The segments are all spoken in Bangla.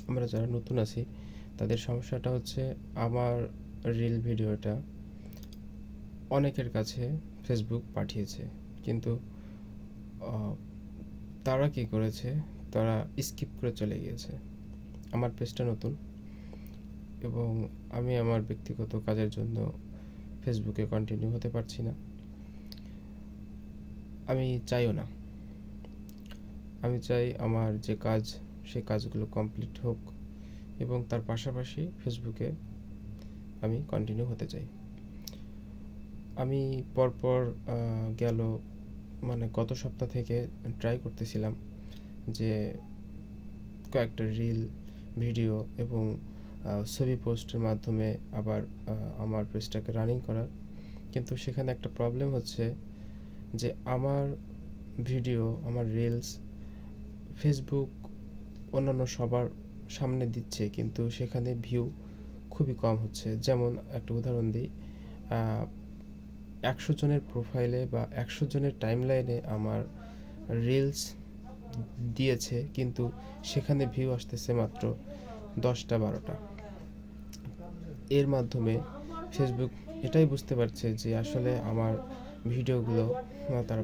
আমরা যারা নতুন আছি তাদের সমস্যাটা হচ্ছে আমার রিল ভিডিওটা অনেকের কাছে ফেসবুক পাঠিয়েছে, কিন্তু তারা কি করেছে, তারা স্কিপ করে চলে গিয়েছে। আমার পেজটা নতুন এবং আমি আমার ব্যক্তিগত কাজের জন্য ফেসবুকে কন্টিনিউ হতে পারছি না। আমি চাইও না। আমি চাই আমার যে কাজ, সেই কাজগুলো কমপ্লিট হোক এবং তার পাশাপাশি ফেসবুকে আমি কন্টিনিউ হতে চাই। আমি পরপর গেল গত সপ্তাহ থেকে ট্রাই করতেছিলাম যে কয়েকটা রিল ভিডিও এবং ছবি পোস্টের মাধ্যমে আবার আমার পেজটাকে রানিং করার, কিন্তু সেখানে একটা প্রবলেম হচ্ছে যে আমার ভিডিও, আমার রিলস ফেসবুক অন্যান্য সবার সামনে দিচ্ছে, কিন্তু সেখানে ভিউ খুবই কম হচ্ছে। যেমন একটা উদাহরণ দিই, 100 জনের প্রোফাইলে বা 100 জনের টাইমলাইনে আমার রিলস দিয়েছে, কিন্তু সেখানে ভিউ আসতেছে মাত্র 10-12টা। এর মাধ্যমে ফেসবুক এটাই বুঝতে পারছে যে আসলে আমার ভিডিওগুলো তারা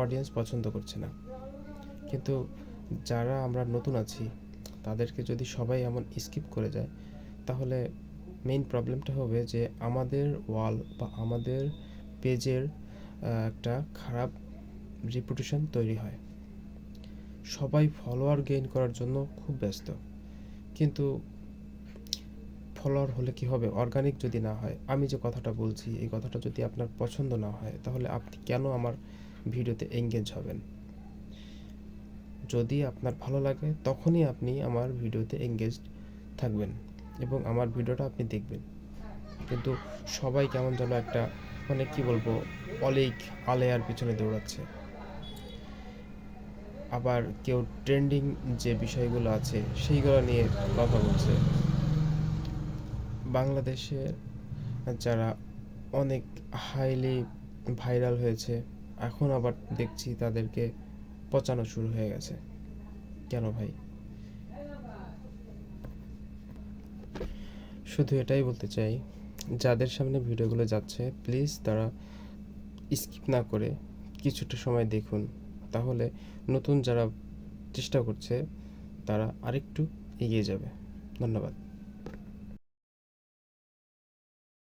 অডিয়েন্স পছন্দ করছে না। কিন্তু যারা আমরা নতুন আছি তাদেরকে যদি সবাই এমন স্কিপ করে যায়, তাহলে মেইন প্রবলেমটা হবে যে আমাদের ওয়াল বা আমাদের পেজের একটা খারাপ রিপুটেশন তৈরি হয়। সবাই ফলোয়ার গেইন করার জন্য খুব ব্যস্ত, কিন্তু ফলোয়ার হলে কি হবে, অর্গানিক যদি না হয়। আমি যে কথাটা বলছি, এই কথাটা যদি আপনার পছন্দ না হয়, তাহলে আপনি কেন আমার ভিডিওতে এঙ্গেজ হবেন? যদি আপনার ভালো লাগে তখনই আপনি আমার ভিডিওতে এঙ্গেজড থাকবেন এবং আমার ভিডিওটা আপনি দেখবেন। কিন্তু সবাই কেমন যেন একটা কি বলবো, অলিক আলেয়ার পিছনে দৌড়াচ্ছে। আবার কেউ ট্রেন্ডিং যে বিষয়গুলো আছে সেইগুলো নিয়ে কথা বলছে। বাংলাদেশে যারা অনেক হাইলি ভাইরাল হয়েছে, এখন আবার দেখছি তাদেরকে পচানো শুরু হয়ে গেছে। কেন ভাই? শুধু এটাই বলতে চাই, যাদের সামনে ভিডিওগুলো যাচ্ছে প্লিজ তারা স্কিপ না করে কিছুটা সময় দেখুন, তাহলে নতুন যারা চেষ্টা করছে তারা আরেকটু এগিয়ে যাবে। ধন্যবাদ।